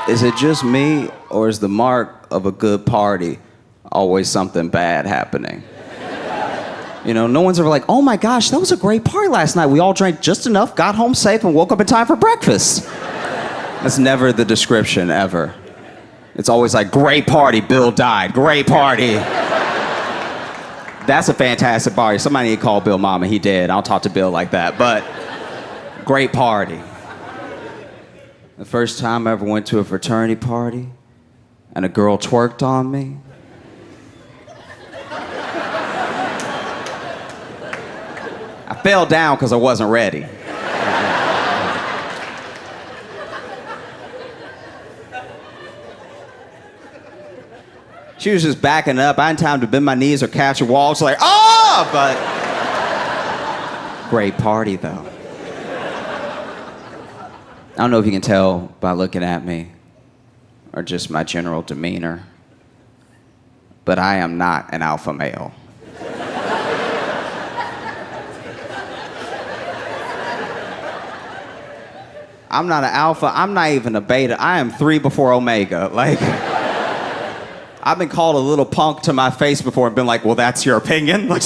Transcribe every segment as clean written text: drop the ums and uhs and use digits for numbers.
Is it just me, or is the mark of a good party always something bad happening? You know, no one's ever like, oh my gosh, that was a great party last night. We all drank just enough, got home safe, and woke up in time for breakfast. That's never the description, ever. It's always like, great party, Bill died, great party. That's a fantastic party. Somebody need to call Bill Mama, he dead. I'll talk to Bill like that, but great party. The first time I ever went to a fraternity party and a girl twerked on me. I fell down because I wasn't ready. She was just backing up. I had time to bend my knees or catch a wall. She's like, oh, but great party though. I don't know if you can tell by looking at me or just my general demeanor, but I am not an alpha male. I'm not an alpha, I'm not even a beta. I am 3 before omega. Like, I've been called a little punk to my face before and been like, well, that's your opinion? Like,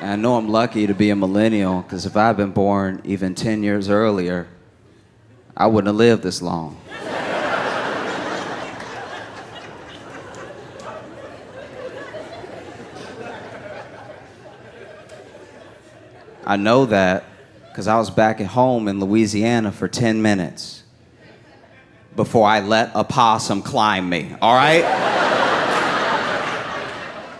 and I know I'm lucky to be a millennial, because if I'd been born even 10 years earlier, I wouldn't have lived this long. I know that because I was back at home in Louisiana for 10 minutes before I let a possum climb me, all right?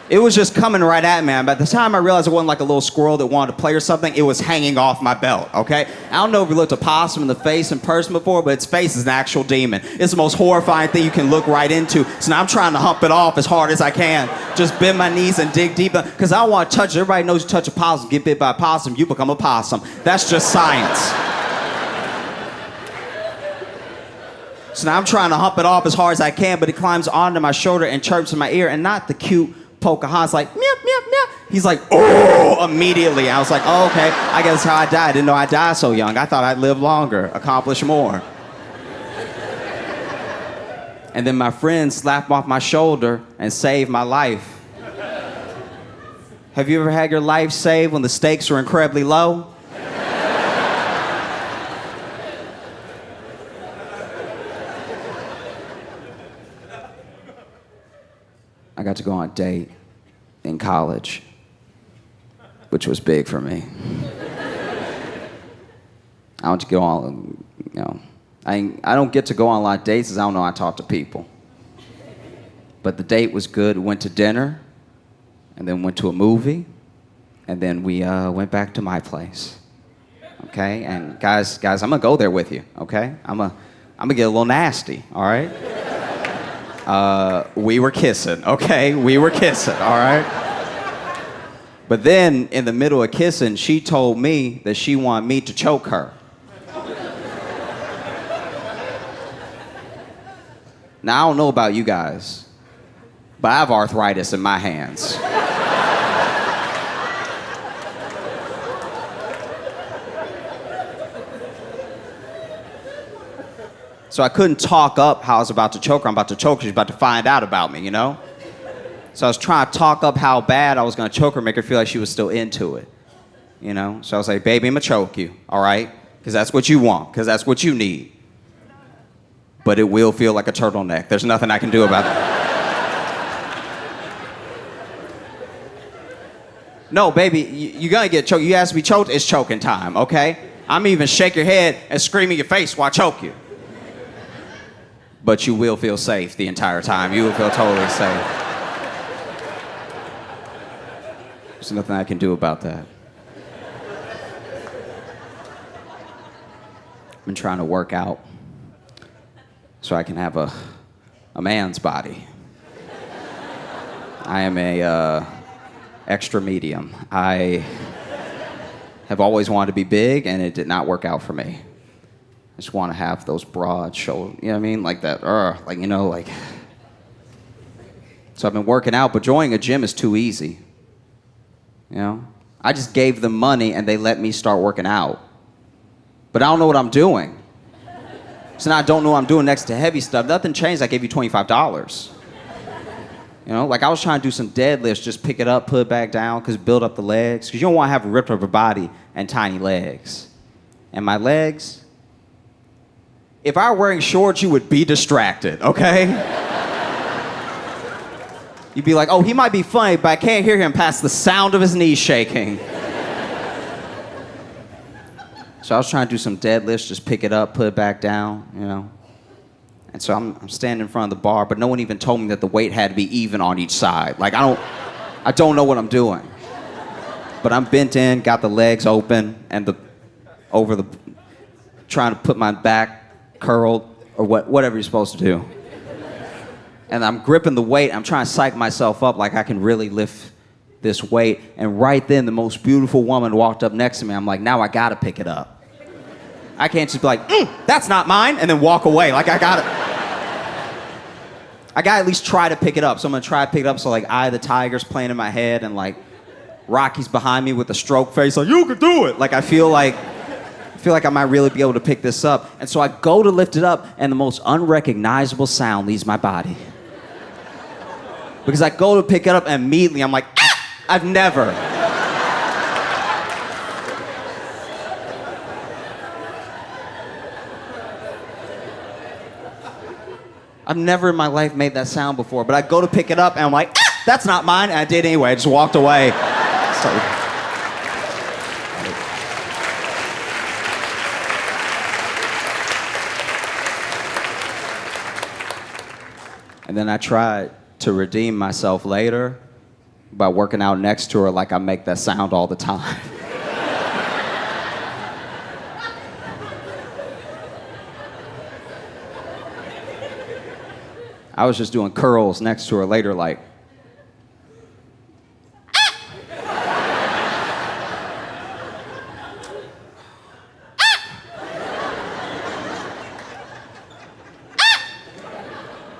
It was just coming right at me. By the time I realized it wasn't like a little squirrel that wanted to play or something, it was hanging off my belt, okay? I don't know if you looked a possum in the face in person before, but its face is an actual demon. It's the most horrifying thing you can look right into. So now I'm trying to hump it off as hard as I can. Just bend my knees and dig deep, because I don't want to touch it. Everybody knows you touch a possum, get bit by a possum, you become a possum. That's just science. So now I'm trying to hump it off as hard as I can, but it climbs onto my shoulder and chirps in my ear, and not the cute Pocahontas like, meow, meow, meow. He's like, oh, immediately. I was like, oh, okay, I guess that's how I died. I didn't know I died so young. I thought I'd live longer, accomplish more. And then my friend slapped off my shoulder and saved my life. Have you ever had your life saved when the stakes were incredibly low? I got to go on a date in college, which was big for me. I want to go on, you know, I don't get to go on a lot of dates because I don't know how to talk to people. But the date was good. We went to dinner, and then went to a movie, and then we went back to my place. Okay? And guys, I'm gonna go there with you, okay? I'm gonna get a little nasty, all right? We were kissing, okay? We were kissing, all right? But then, in the middle of kissing, she told me that she wanted me to choke her. Now, I don't know about you guys, but I have arthritis in my hands. So I couldn't talk up how I was about to choke her. I'm about to choke her. She's about to find out about me, you know? So I was trying to talk up how bad I was going to choke her, make her feel like she was still into it, you know? So I was like, baby, I'm going to choke you, all right? Because that's what you want, because that's what you need. But it will feel like a turtleneck. There's nothing I can do about that. No, baby, you're going to get choked. You ask to be choked, it's choking time, okay? I'm even shake your head and scream in your face while I choke you. But you will feel safe the entire time. You will feel totally safe. There's nothing I can do about that. I've been trying to work out so I can have a man's body. I am a extra medium. I have always wanted to be big, and it did not work out for me. I just want to have those broad shoulders, you know what I mean? Like that, like, you know, like. So I've been working out, but joining a gym is too easy. You know? I just gave them money and they let me start working out. But I don't know what I'm doing. So now I don't know what I'm doing next to heavy stuff. Nothing changed. I gave you $25. You know, like I was trying to do some deadlifts, just pick it up, put it back down, because build up the legs. Because you don't want to have a ripped up body and tiny legs. And my legs, if I were wearing shorts, you would be distracted, okay? You'd be like, oh, he might be funny, but I can't hear him past the sound of his knees shaking. So I was trying to do some deadlifts, just pick it up, put it back down, you know. And so I'm standing in front of the bar, but no one even told me that the weight had to be even on each side. Like, I don't know what I'm doing. But I'm bent in, got the legs open, and trying to put my back curled, or whatever you're supposed to do. And I'm gripping the weight, I'm trying to psych myself up like I can really lift this weight. And right then, the most beautiful woman walked up next to me. I'm like, now I gotta pick it up. I can't just be like, that's not mine, and then walk away. Like, I gotta at least try to pick it up. So I'm gonna try to pick it up, so like Eye of the Tiger's playing in my head, and like Rocky's behind me with a stroke face, like, you can do it. Like, I feel like I might really be able to pick this up. And so I go to lift it up, and the most unrecognizable sound leaves my body. Because I go to pick it up, and immediately I'm like, I've never in my life made that sound before, but I go to pick it up and I'm like, that's not mine, and I did anyway. I just walked away. And then I tried to redeem myself later by working out next to her like I make that sound all the time. I was just doing curls next to her later, like.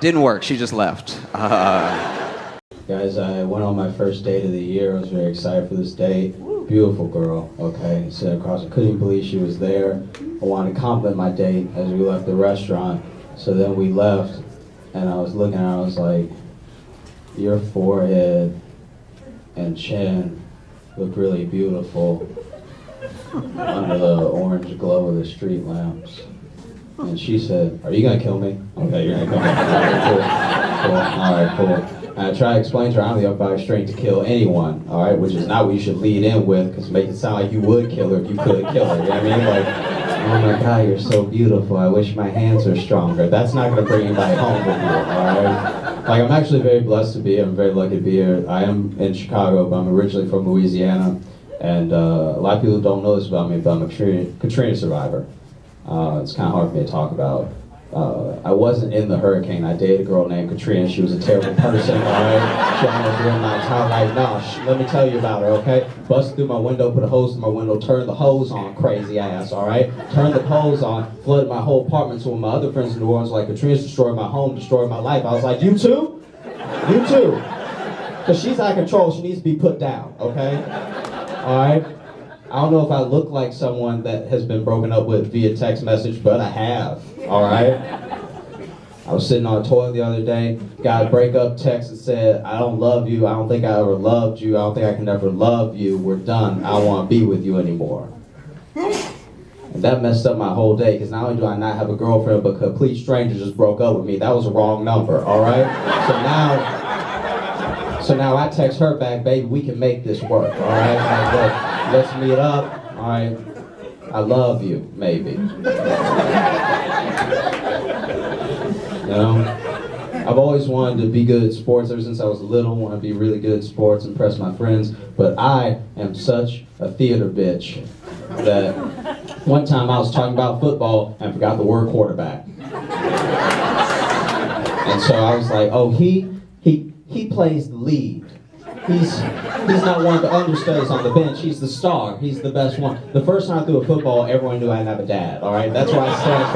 Didn't work, she just left. Guys, I went on my first date of the year. I was very excited for this date. Beautiful girl, okay? Sat across, I couldn't even believe she was there. I wanted to compliment my date as we left the restaurant. So then we left, and I was looking at her, I was like, your forehead and chin look really beautiful under the orange glow of the street lamps. And she said, are you gonna kill me? Okay, you're gonna kill me. All right, cool. And I tried to explain to her, I don't have the strength to kill anyone, all right? Which is not what you should lead in with, because make it sound like you would kill her if you could kill her, you know what I mean? Like, oh my God, you're so beautiful, I wish my hands were stronger. That's not gonna bring anybody home with you, all right? Like, I'm actually very blessed to be here, I'm very lucky to be here. I am in Chicago, but I'm originally from Louisiana. And a lot of people don't know this about me, but I'm a Katrina survivor. It's kind of hard for me to talk about. I wasn't in the hurricane. I dated a girl named Katrina. She was a terrible person, all right? She almost ruined my entire life. No, let me tell you about her, okay? Busted through my window, put a hose in my window, turned the hose on, crazy ass, all right? Turned the hose on, flooded my whole apartment. So when my other friends in New Orleans were like, Katrina's destroyed my home, destroyed my life, I was like, you too? You too. Because she's out of control. She needs to be put down, okay? All right? I don't know if I look like someone that has been broken up with via text message, but I have, all right? I was sitting on a toilet the other day, got a breakup text that said, I don't love you, I don't think I ever loved you, I don't think I can ever love you, we're done, I don't want to be with you anymore. And that messed up my whole day, because not only do I not have a girlfriend, but a complete stranger just broke up with me. That was a wrong number, all right? So now I text her back, baby, we can make this work, all right? Like, look, let's meet up, all right? I love you, maybe. You know? I've always wanted to be good at sports ever since I was little, want to be really good at sports, impress my friends, but I am such a theater bitch that one time I was talking about football and forgot the word quarterback. And so I was like, oh, he plays the lead. He's not one of the understudies on the bench. He's the star. He's the best one. The first time I threw a football, everyone knew I didn't have a dad, all right? That's why I started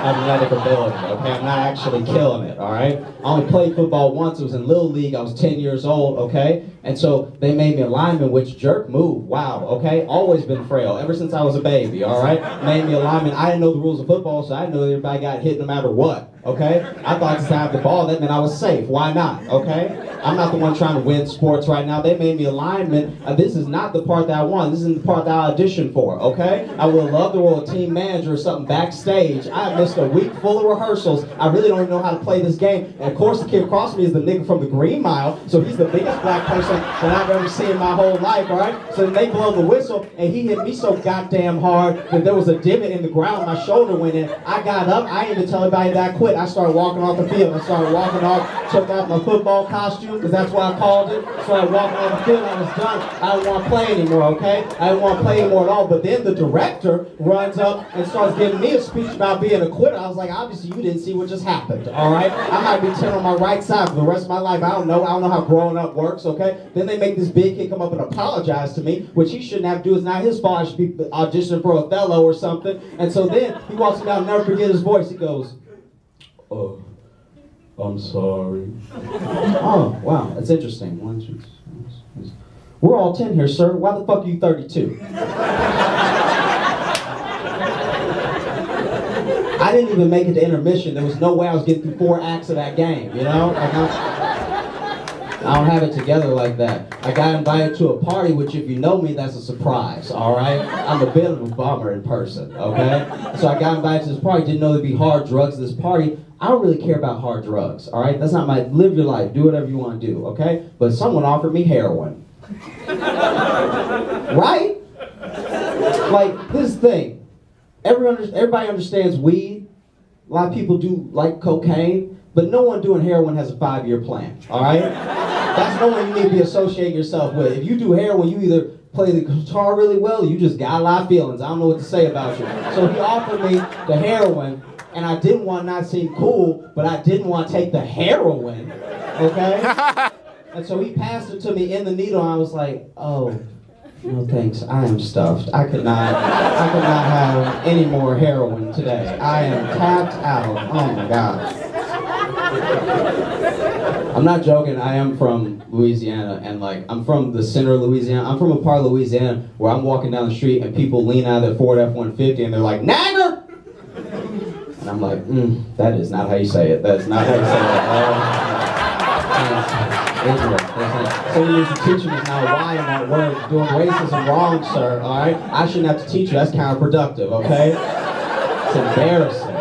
athletic ability, okay? I'm not actually killing it, all right? I only played football once. It was in Little League. I was 10 years old, okay? And so they made me a lineman, which jerk move. Wow, okay? Always been frail, ever since I was a baby, all right? Made me a lineman. I didn't know the rules of football, so I didn't know that everybody got hit no matter what, okay? I thought to have the ball, that meant I was safe. Why not, okay? I'm not the one trying to win sports right now. They made me a lineman. This is not the part that I want. This isn't the part that I auditioned for, okay? I would love to roll a team manager or something backstage. I missed a week full of rehearsals. I really don't even know how to play this game. And of course, the kid across me is the nigga from the Green Mile, so he's the biggest black person that I've ever seen in my whole life, all right? So then they blow the whistle, and he hit me so goddamn hard that there was a divot in the ground. My shoulder went in. I got up. I didn't even tell anybody that I quit. I started walking off the field. I started walking off, took off my football costume, because that's what I called it. Started walking off the field. I was done. I didn't want to play anymore, okay? I didn't want to play anymore at all. But then the director runs up and starts giving me a speech about being a quitter. I was like, obviously you didn't see what just happened, all right? I might be 10 on my right side for the rest of my life. I don't know how growing up works, okay? Then they make this big kid come up and apologize to me, which he shouldn't have to do. It's not his fault. I should be auditioning for Othello or something. And so then he walks me down, I'll never forget his voice. He goes, "Oh, I'm sorry." Oh, wow, that's interesting. We're all 10 here, sir. Why the fuck are you 32? I didn't even make it to intermission. There was no way I was getting through 4 acts of that game, you know? I don't have it together like that. I got invited to a party, which if you know me, that's a surprise, all right? I'm a bit of a bummer in person, okay? So I got invited to this party, didn't know there'd be hard drugs at this party. I don't really care about hard drugs, all right? That's not my, live your life, do whatever you want to do, okay? But someone offered me heroin. Right? Like, this thing. Everybody understands weed. A lot of people do like cocaine, but no one doing heroin has a 5-year plan, all right? That's no one you need to be associating yourself with. If you do heroin, you either play the guitar really well or you just got a lot of feelings. I don't know what to say about you. So he offered me the heroin, and I didn't want to not seem cool, but I didn't want to take the heroin, okay? And so he passed it to me in the needle, and I was like, oh, no thanks, I am stuffed. I could not have any more heroin today. I am tapped out. Oh my God. I'm not joking, I am from Louisiana, and like, I'm from the center of Louisiana. I'm from a part of Louisiana where I'm walking down the street and people lean out of their Ford F-150 and they're like, "Nagger!" And I'm like, that is not how you say it. That's not how you say it. Someone needs to teach me now why in that word. Doing racism wrong, sir, all right? I shouldn't have to teach you. That's counterproductive, okay? It's embarrassing.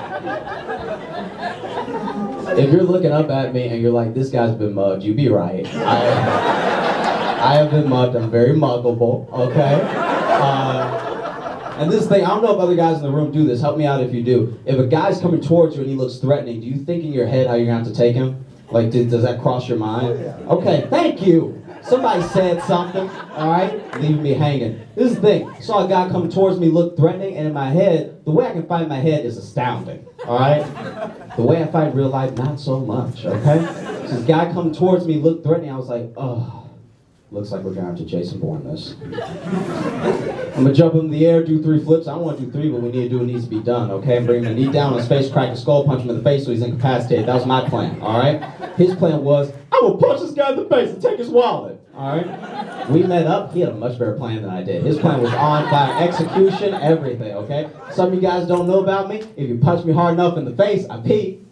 If you're looking up at me and you're like, this guy's been mugged, you be right. I have been mugged. I'm very muggable, okay? And this thing, I don't know if other guys in the room do this. Help me out if you do. If a guy's coming towards you and he looks threatening, do you think in your head how you're going to have to take him? Like, does that cross your mind? Oh, yeah. Okay, thank you. Somebody said something, all right? Leaving me hanging. This is the thing. Saw a guy come towards me, look threatening, and in my head, the way I can fight in my head is astounding, all right? The way I fight in real life, not so much, okay? So this guy come towards me, look threatening, I was like, oh, looks like we're going to have to Jason Bourne this. I'm going to jump in the air, do 3 flips. I don't want to do 3, but we need to do what needs to be done, okay? Bring the knee down on his face, crack his skull, punch him in the face so he's incapacitated. That was my plan, all right? His plan was, I will punch this guy in the face and take his wallet, all right? We met up. He had a much better plan than I did. His plan was on fire, execution, everything, okay? Some of you guys don't know about me. If you punch me hard enough in the face, I pee.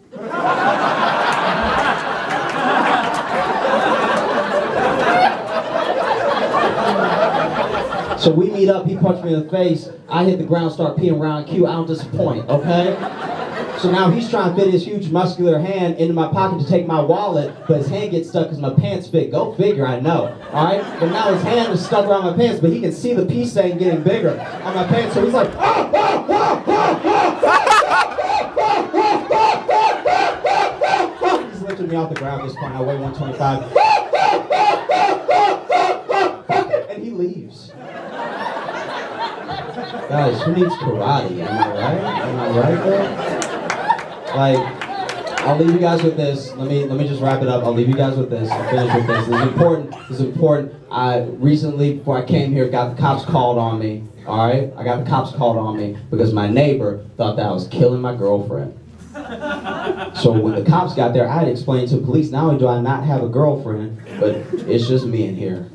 So we meet up, he punched me in the face, I hit the ground, start peeing around Q, I don't disappoint, okay? So now he's trying to fit his huge muscular hand into my pocket to take my wallet, but his hand gets stuck because my pants fit. Go figure, I know, alright? But now his hand is stuck around my pants, but he can see the pee stain getting bigger on my pants, so he's like, ah, ah, ah, ah, ah, ah. He's lifting me off the ground at this point, I weigh 125. And he leaves. Guys, who needs karate? Am I right? Am I right there? Like, I'll leave you guys with this. Let me just wrap it up. I'll leave you guys with this. I'll finish with this. This is important. This is important. I recently, before I came here, got the cops called on me. All right? I got the cops called on me because my neighbor thought that I was killing my girlfriend. So when the cops got there, I had explained to the police, not only do I not have a girlfriend, but it's just me in here.